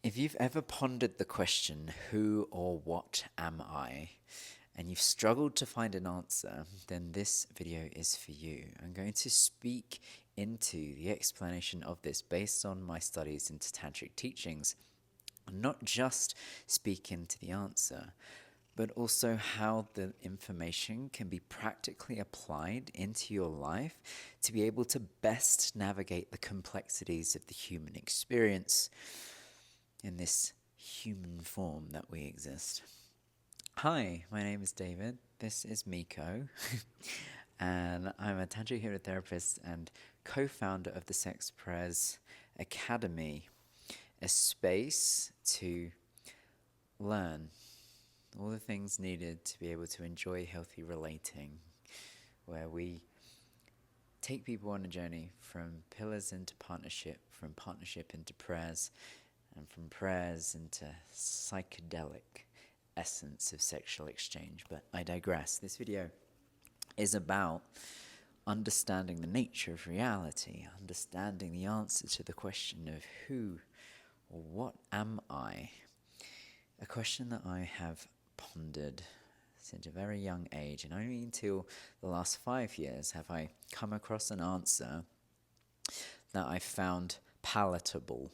If you've ever pondered the question, who or what am I, and you've struggled to find an answer, then this video is for you. I'm going to speak into the explanation of this based on my studies into Tantric teachings, not just speak into the answer, but also how the information can be practically applied into your life to be able to best navigate the complexities of the human experience in this human form that we exist. Hi, my name is David. This is Miko, and I'm a Tantric hypnotherapist and co-founder of the Sex.Prayers Academy, a space to learn all the things needed to be able to enjoy healthy relating, where we take people on a journey from pillars into partnership, from partnership into prayers, and from prayers into psychedelic essence of sexual exchange. But I digress. This video is about understanding the nature of reality, understanding the answer to the question of who or what am I? A question that I have pondered since a very young age, and only until the last 5 years have I come across an answer that I found palatable.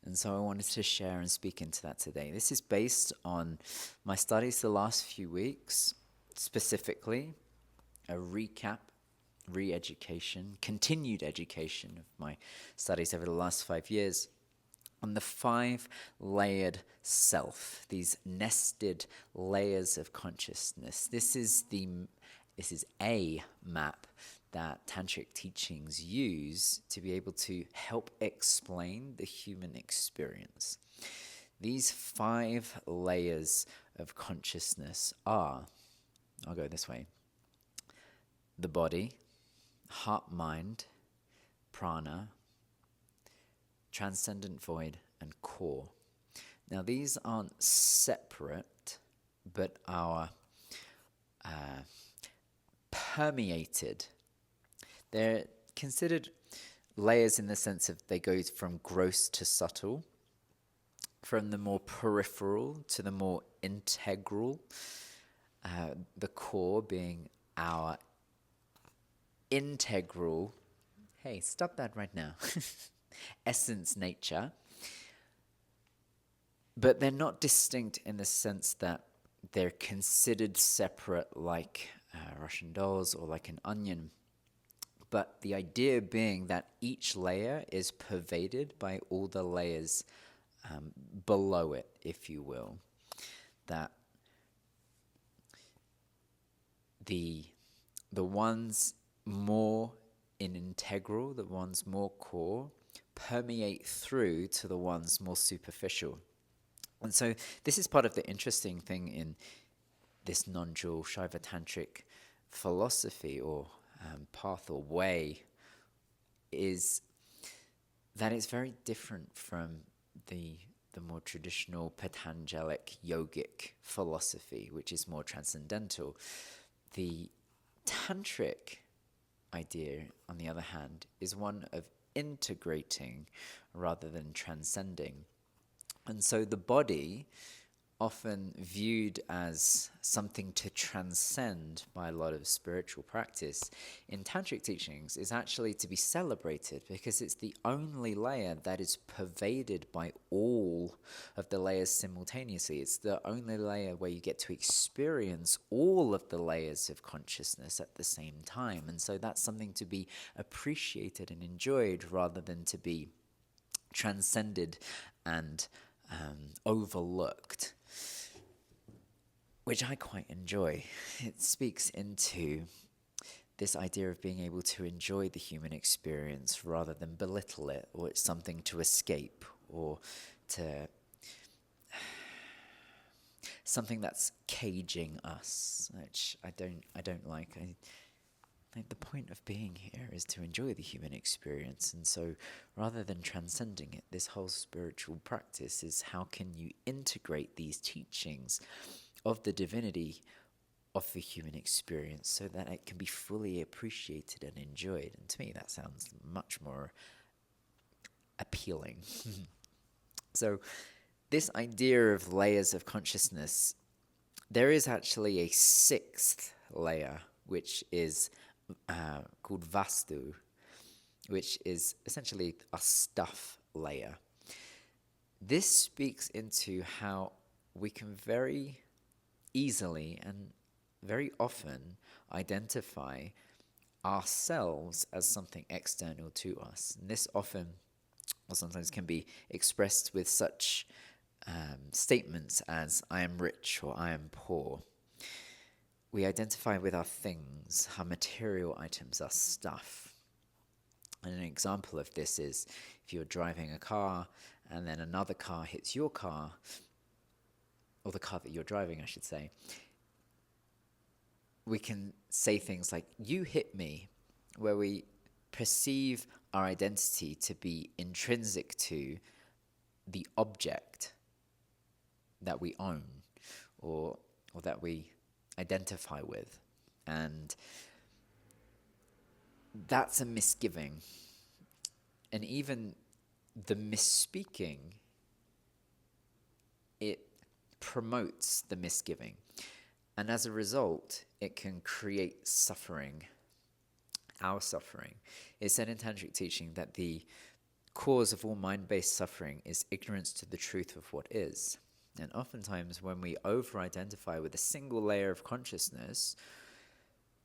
And so I wanted to share and speak into that today. This is based on my studies the last few weeks, specifically a recap, re-education, continued education of my studies over the last 5 years on the 5-layered self, these nested layers of consciousness. This is a map that Tantric teachings use to be able to help explain the human experience. These 5 layers of consciousness are, I'll go this way, the body, heart, mind, prana, transcendent void, and core. Now these aren't separate, but are permeated. They're considered layers in the sense of they go from gross to subtle, from the more peripheral to the more integral, the core being our integral, hey, stop that right now, essence nature. But they're not distinct in the sense that they're considered separate like Russian dolls or like an onion. But the idea being that each layer is pervaded by all the layers below it, if you will. That the ones more integral, the ones more core, permeate through to the ones more superficial. And so this is part of the interesting thing in this non-dual Shaiva Tantric philosophy or path or way, is that it's very different from the more traditional Patangelic yogic philosophy, which is more transcendental. The Tantric idea, on the other hand, is one of integrating rather than transcending. And so the body, often viewed as something to transcend by a lot of spiritual practice, in Tantric teachings is actually to be celebrated because it's the only layer that is pervaded by all of the layers simultaneously. It's the only layer where you get to experience all of the layers of consciousness at the same time. And so that's something to be appreciated and enjoyed rather than to be transcended and overlooked, which I quite enjoy. It speaks into this idea of being able to enjoy the human experience rather than belittle it, or it's something to escape, or to something that's caging us, which I don't like. The point of being here is to enjoy the human experience, and so rather than transcending it, this whole spiritual practice is how can you integrate these teachings of the divinity of the human experience so that it can be fully appreciated and enjoyed. And to me that sounds much more appealing. So This idea of layers of consciousness, there is actually a sixth layer, which is called Vastu, which is essentially a stuff layer. This speaks into how we can very easily and very often identify ourselves as something external to us. And this often or sometimes can be expressed with such statements as I am rich or I am poor. We identify with our things, our material items, our stuff. And an example of this is if you're driving a car and then another car hits your car, or the car that you're driving, I should say, we can say things like, you hit me, where we perceive our identity to be intrinsic to the object that we own or that we identify with. And that's a misgiving. And even the misspeaking, it promotes the misgiving. And as a result, it can create suffering, our suffering. It's said in Tantric teaching that the cause of all mind-based suffering is ignorance to the truth of what is. And oftentimes when we over-identify with a single layer of consciousness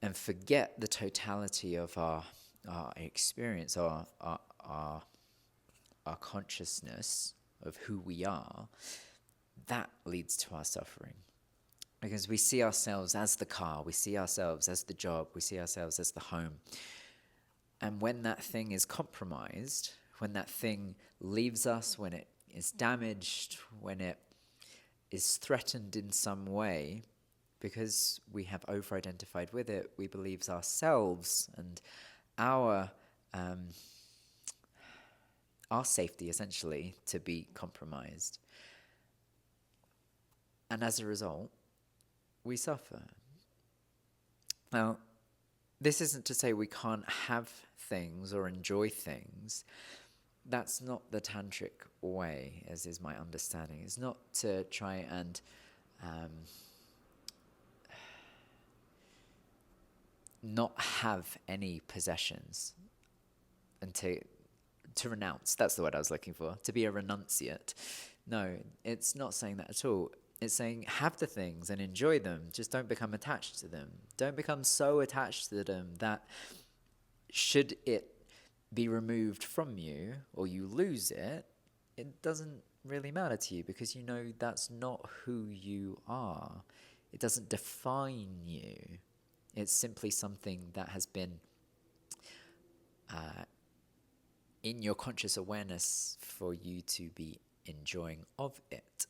and forget the totality of our experience, our consciousness of who we are, that leads to our suffering. Because we see ourselves as the car, we see ourselves as the job, we see ourselves as the home. And when that thing is compromised, when that thing leaves us, when it is damaged, when it is threatened in some way, because we have over-identified with it, we believe ourselves and our safety, essentially, to be compromised. And as a result, we suffer. Now, this isn't to say we can't have things or enjoy things. That's not the Tantric way, as is my understanding. It's not to try and not have any possessions and to renounce. That's the word I was looking for. To be a renunciate. No, it's not saying that at all. It's saying have the things and enjoy them. Just don't become attached to them. Don't become so attached to them that should it be removed from you or you lose it, it doesn't really matter to you because you know that's not who you are. It doesn't define you. It's simply something that has been in your conscious awareness for you to be enjoying of it.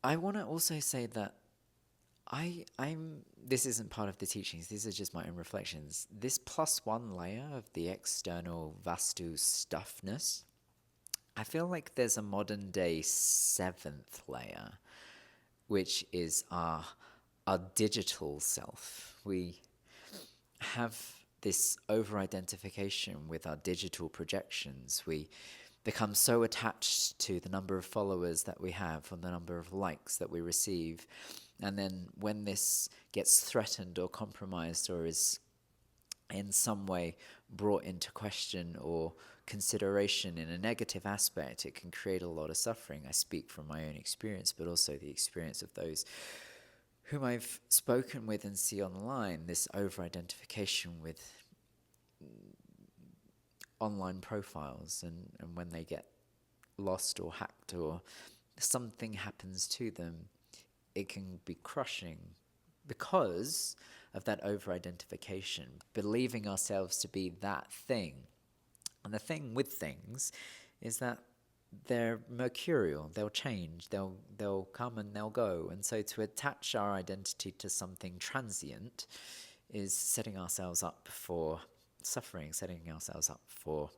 I want to also say that this isn't part of the teachings, these are just my own reflections. This +1 layer of the external Vastu stuffness, I feel like there's a modern day 7th layer, which is our digital self. We have this over-identification with our digital projections. We become so attached to the number of followers that we have or the number of likes that we receive. And then when this gets threatened or compromised or is in some way brought into question or consideration in a negative aspect, it can create a lot of suffering. I speak from my own experience, but also the experience of those whom I've spoken with and see online, this over-identification with online profiles, and when they get lost or hacked or something happens to them, it can be crushing because of that over-identification, believing ourselves to be that thing. And the thing with things is that they're mercurial, they'll change, they'll come and they'll go. And so to attach our identity to something transient is setting ourselves up for suffering, setting ourselves up for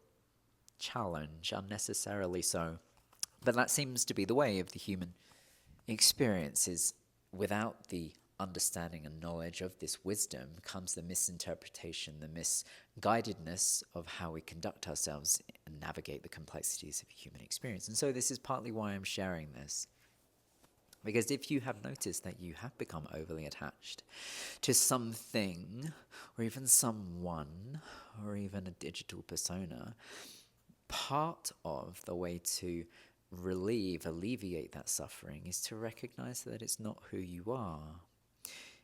challenge, unnecessarily so. But that seems to be the way of the human experience, is without the understanding and knowledge of this wisdom comes the misinterpretation, the misguidedness of how we conduct ourselves and navigate the complexities of human experience. And so this is partly why I'm sharing this. Because if you have noticed that you have become overly attached to something, or even someone, or even a digital persona, part of the way to alleviate that suffering is to recognize that it's not who you are,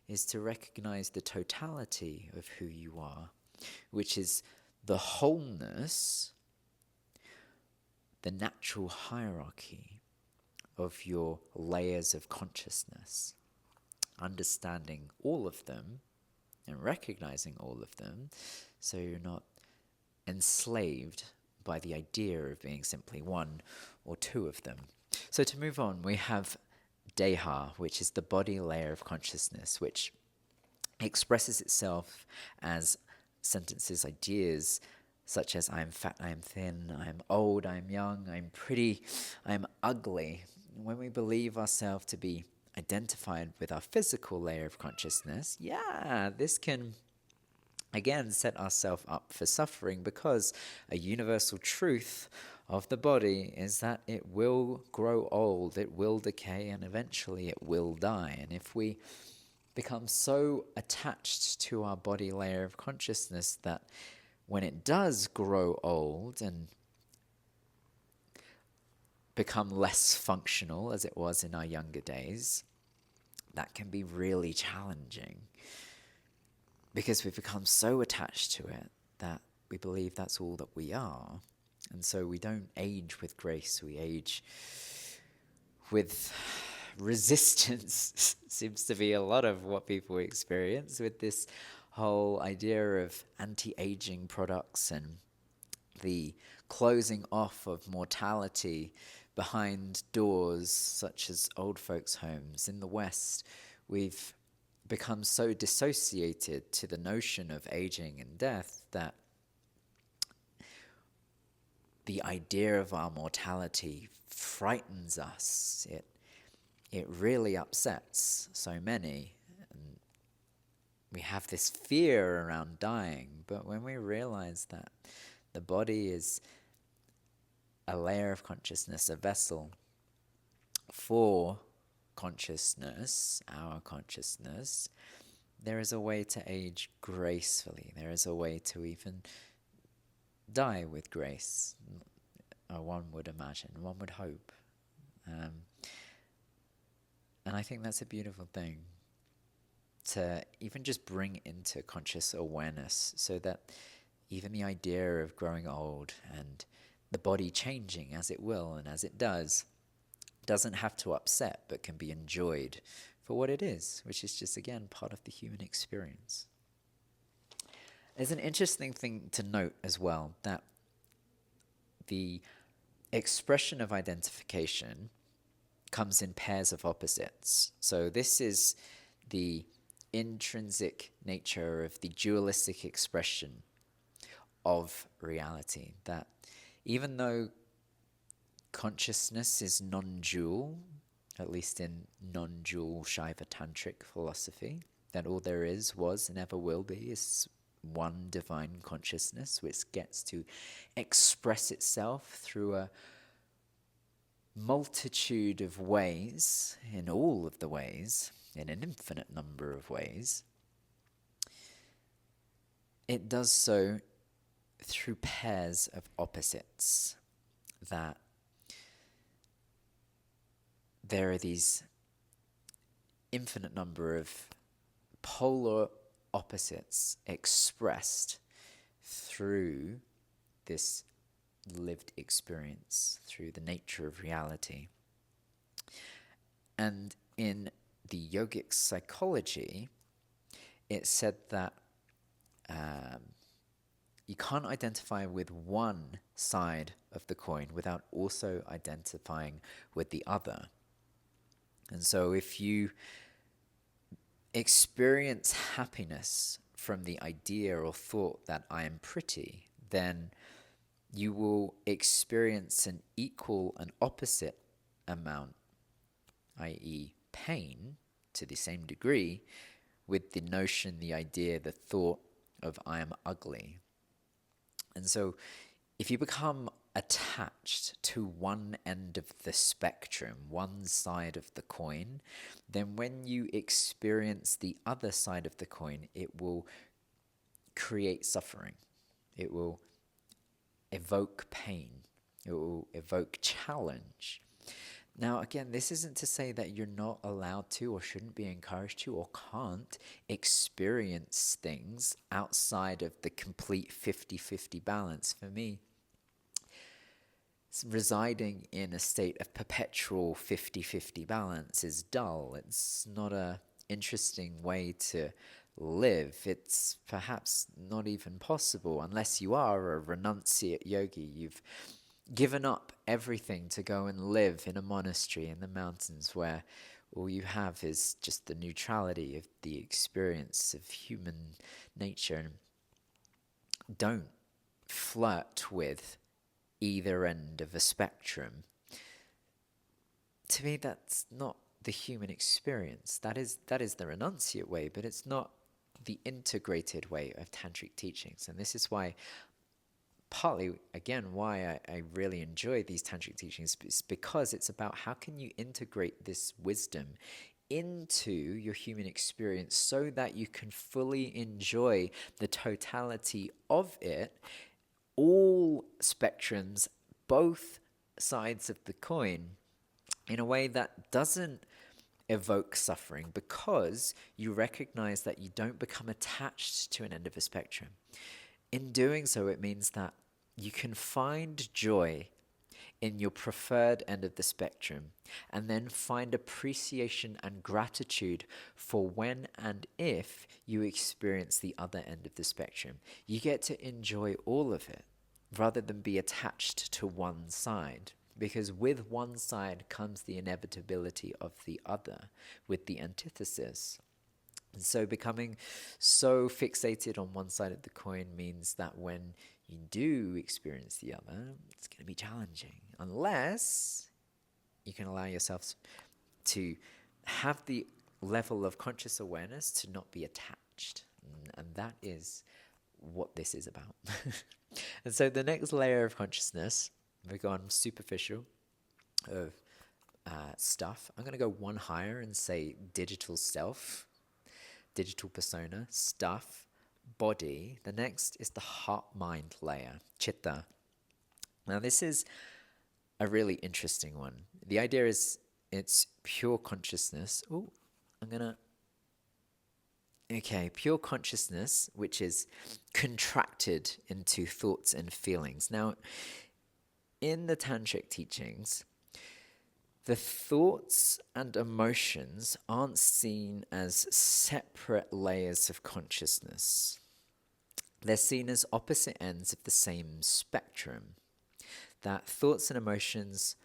is to recognize the totality of who you are, which is the wholeness, the natural hierarchy of your layers of consciousness, understanding all of them and recognizing all of them, so you're not enslaved by the idea of being simply one or two of them. So to move on, we have Deha, which is the body layer of consciousness, which expresses itself as sentences, ideas, such as I am fat, I am thin, I am old, I am young, I am pretty, I am ugly. When we believe ourselves to be identified with our physical layer of consciousness, this can again set ourselves up for suffering, because a universal truth of the body is that it will grow old, it will decay, and eventually it will die. And if we become so attached to our body layer of consciousness that when it does grow old and become less functional as it was in our younger days, that can be really challenging, because we've become so attached to it that we believe that's all that we are. And so we don't age with grace, we age with resistance. Seems to be a lot of what people experience with this whole idea of anti-aging products and the closing off of mortality behind doors, such as old folks' homes. In the West, we've become so dissociated to the notion of aging and death that the idea of our mortality frightens us. It really upsets so many. And we have this fear around dying, but when we realize that the body is a layer of consciousness, a vessel for consciousness, our consciousness, there is a way to age gracefully. There is a way to even die with grace, one would imagine, one would hope. And I think that's a beautiful thing to even just bring into conscious awareness, so that even the idea of growing old and the body changing as it will and as it does doesn't have to upset, but can be enjoyed for what it is, which is just, again, part of the human experience. There's an interesting thing to note as well, that the expression of identification comes in pairs of opposites. So this is the intrinsic nature of the dualistic expression of reality, that even though consciousness is non-dual, at least in non-dual Shaiva Tantric philosophy, that all there is, was, and ever will be is one divine consciousness, which gets to express itself through a multitude of ways, in all of the ways, in an infinite number of ways. It does so through pairs of opposites, that there are these infinite number of polar opposites expressed through this lived experience, through the nature of reality. And in the yogic psychology, it's said that you can't identify with one side of the coin without also identifying with the other. And so if you experience happiness from the idea or thought that I am pretty, then you will experience an equal and opposite amount, i.e. pain, to the same degree with the notion, the idea, the thought of I am ugly. And so if you become attached to one end of the spectrum, one side of the coin, then when you experience the other side of the coin, it will create suffering. It will evoke pain. It will evoke challenge. Now, again, this isn't to say that you're not allowed to or shouldn't be encouraged to or can't experience things outside of the complete 50-50 balance. For me, residing in a state of perpetual 50-50 balance is dull. It's not a interesting way to live. It's perhaps not even possible unless you are a renunciate yogi. You've given up everything to go and live in a monastery in the mountains where all you have is just the neutrality of the experience of human nature. And don't flirt with either end of a spectrum. To me, that's not the human experience. That is the renunciate way, but it's not the integrated way of tantric teachings. And this is why, partly, again, why I really enjoy these tantric teachings, is because it's about how can you integrate this wisdom into your human experience so that you can fully enjoy the totality of it, all spectrums, both sides of the coin, in a way that doesn't evoke suffering, because you recognize that you don't become attached to an end of a spectrum. In doing so, it means that you can find joy in your preferred end of the spectrum, and then find appreciation and gratitude for when and if you experience the other end of the spectrum. You get to enjoy all of it rather than be attached to one side, because with one side comes the inevitability of the other, with the antithesis. And so becoming so fixated on one side of the coin means that when you do experience the other, it's going to be challenging, unless you can allow yourself to have the level of conscious awareness to not be attached. And that is what this is about. And so the next layer of consciousness, we've gone superficial of stuff. I'm going to go one higher and say digital self, digital persona, stuff, body. The next is the heart-mind layer, chitta. Now this is a really interesting one. The idea is it's pure consciousness. Pure consciousness, which is contracted into thoughts and feelings. Now, in the tantric teachings, the thoughts and emotions aren't seen as separate layers of consciousness. They're seen as opposite ends of the same spectrum. That thoughts and emotions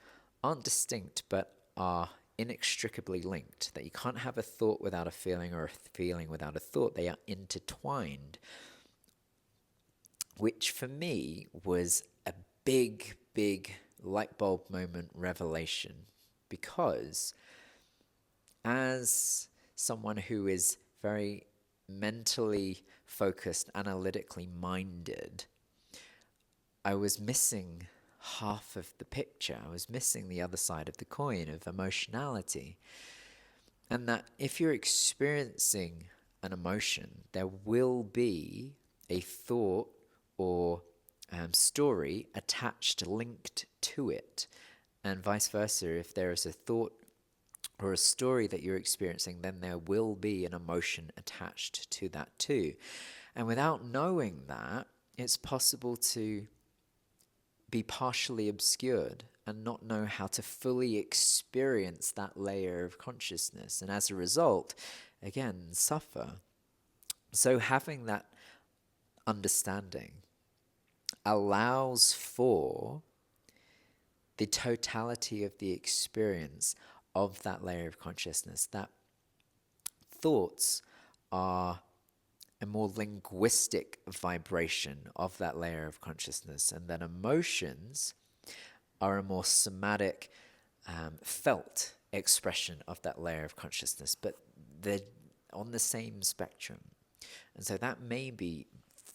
aren't distinct, but are inextricably linked. That you can't have a thought without a feeling, or a feeling without a thought. They are intertwined. Which for me was a big light bulb moment revelation. Because as someone who is very mentally focused, analytically minded, I was missing half of the picture. I was missing the other side of the coin of emotionality. And that if you're experiencing an emotion, there will be a thought or story attached, linked to it. And vice versa, if there is a thought or a story that you're experiencing, then there will be an emotion attached to that too. And without knowing that, it's possible to be partially obscured and not know how to fully experience that layer of consciousness. And as a result, again, suffer. So having that understanding allows for the totality of the experience of that layer of consciousness. That thoughts are a more linguistic vibration of that layer of consciousness, and then emotions are a more somatic, felt expression of that layer of consciousness. But they're on the same spectrum. And so that may be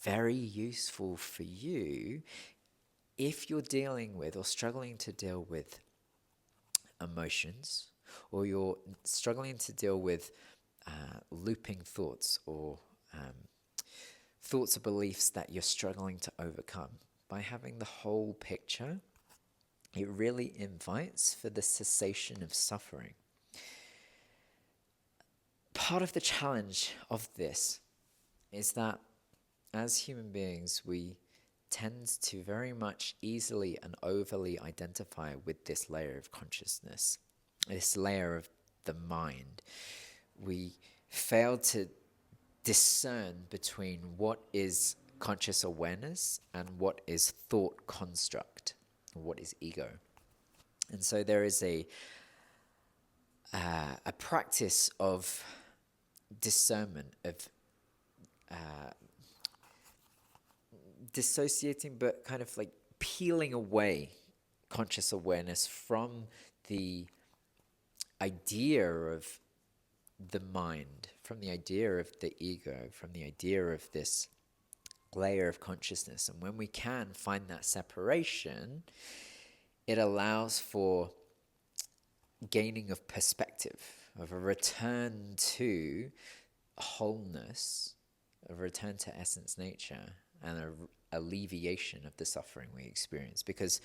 very useful for you if you're dealing with or struggling to deal with emotions, or you're struggling to deal with looping thoughts, or thoughts or beliefs that you're struggling to overcome. By having the whole picture, it really invites for the cessation of suffering. Part of the challenge of this is that as human beings, we tend to very much easily and overly identify with this layer of consciousness, this layer of the mind. We fail to discern between what is conscious awareness and what is thought construct, what is ego. And so there is a practice of discernment, of dissociating, but kind of like peeling away conscious awareness from the idea of the mind, from the idea of the ego, from the idea of this layer of consciousness. And when we can find that separation, it allows for gaining of perspective, of a return to wholeness, a return to essence nature, and an alleviation of the suffering we experience. Because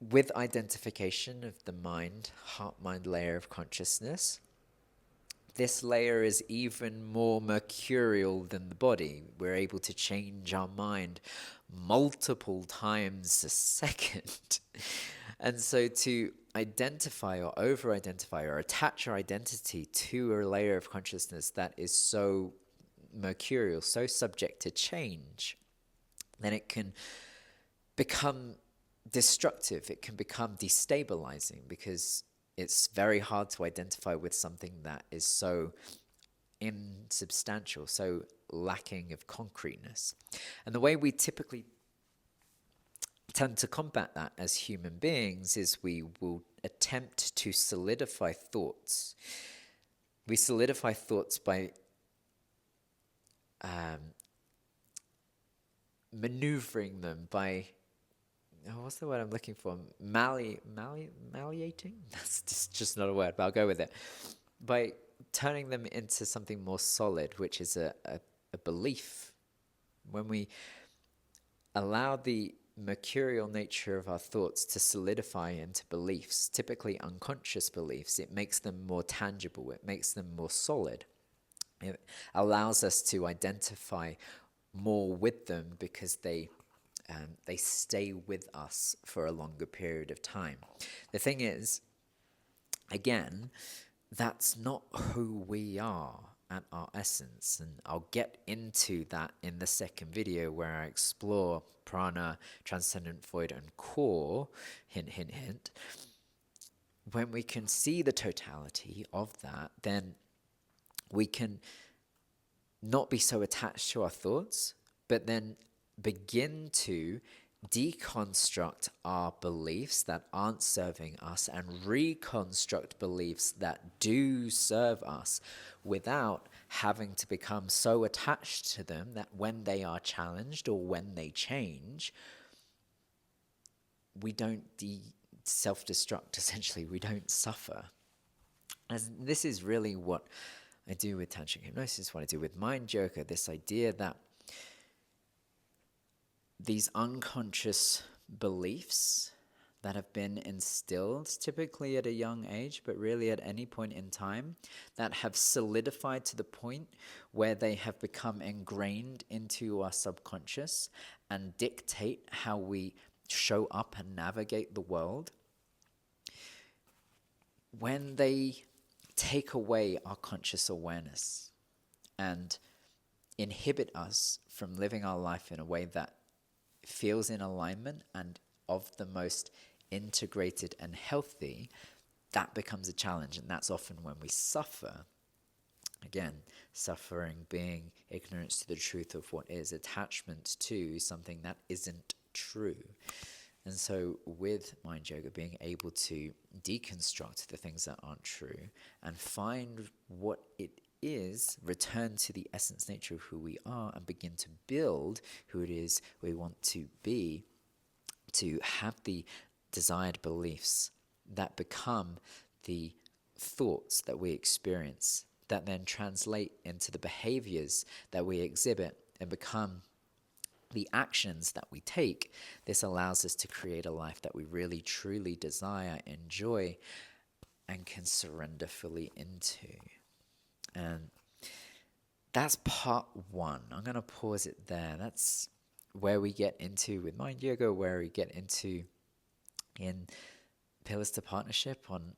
with identification of the mind, heart-mind layer of consciousness, this layer is even more mercurial than the body. We're able to change our mind multiple times a second. And so to identify or over-identify or attach our identity to a layer of consciousness that is so mercurial, so subject to change, then it can become destructive. It can become destabilizing, because it's very hard to identify with something that is so insubstantial, so lacking of concreteness. And the way we typically tend to combat that as human beings is we will attempt to solidify thoughts. We solidify thoughts by maneuvering them, by what's the word I'm looking for? Malleating? That's just not a word, but I'll go with it. By turning them into something more solid, which is a belief. When we allow the mercurial nature of our thoughts to solidify into beliefs, typically unconscious beliefs, it makes them more tangible, it makes them more solid. It allows us to identify more with them, because they stay with us for a longer period of time. The thing is, again, that's not who we are at our essence. And I'll get into that in the second video, where I explore prana, transcendent, void, and core, hint, hint, hint. When we can see the totality of that, then we can not be so attached to our thoughts, but then begin to deconstruct our beliefs that aren't serving us and reconstruct beliefs that do serve us, without having to become so attached to them that when they are challenged or when they change, we don't self-destruct, essentially. We don't suffer. As this is really what I do with Tantric hypnosis, what I do with Mind Yoga, this idea that these unconscious beliefs that have been instilled, typically at a young age, but really at any point in time, that have solidified to the point where they have become ingrained into our subconscious and dictate how we show up and navigate the world. When they take away our conscious awareness and inhibit us from living our life in a way that feels in alignment and of the most integrated and healthy, that becomes a challenge. And that's often when we suffer. Again, suffering being ignorance to the truth of what is, attachment to something that isn't true. And so with mind yoga, being able to deconstruct the things that aren't true and find what it is, return to the essence nature of who we are and begin to build who it is we want to be, to have the desired beliefs that become the thoughts that we experience, that then translate into the behaviors that we exhibit and become the actions that we take. This allows us to create a life that we really truly desire, enjoy, and can surrender fully into. And that's part one. I'm going to pause it there. That's where we get into with mind yoga, where we get into in Pillars to Partnership on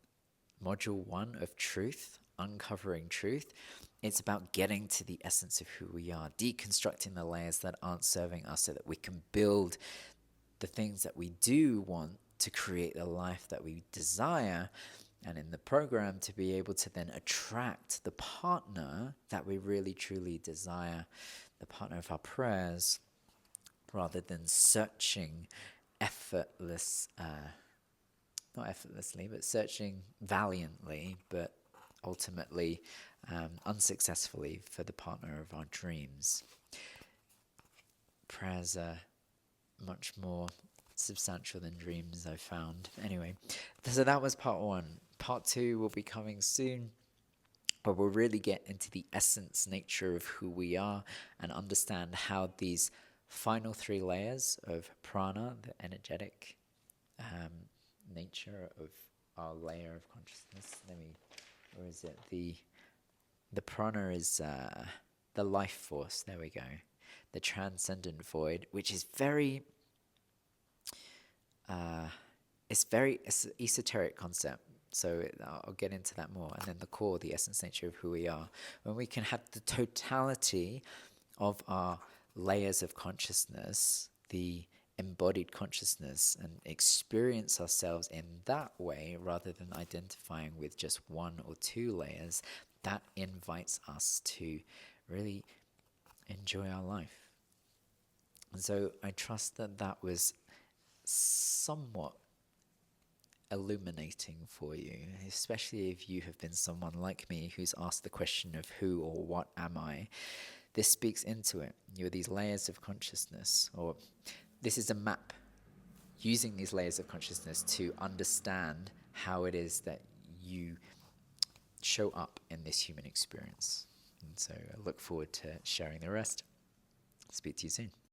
module 1 of truth, uncovering truth. It's about getting to the essence of who we are, deconstructing the layers that aren't serving us so that we can build the things that we do want to create the life that we desire. And in the program, to be able to then attract the partner that we really truly desire, the partner of our prayers, rather than searching not effortlessly, but searching valiantly, but ultimately unsuccessfully for the partner of our dreams. Prayers are much more substantial than dreams, I've found. Anyway, so that was part 1. Part 2 will be coming soon, where we'll really get into the essence nature of who we are and understand how these final 3 layers of prana, the energetic nature of our layer of consciousness. Where is it? The prana is the life force. There we go. The transcendent void, which is it's an esoteric concept. So I'll get into that more. And then the core, the essence nature of who we are. When we can have the totality of our layers of consciousness, the embodied consciousness, and experience ourselves in that way rather than identifying with just 1 or 2 layers, that invites us to really enjoy our life. And so I trust that that was somewhat illuminating for you, especially if you have been someone like me who's asked the question of who or what am I. This speaks into it. You're these layers of consciousness, or this is a map using these layers of consciousness to understand how it is that you show up in this human experience. And so I look forward to sharing the rest. Speak to you soon.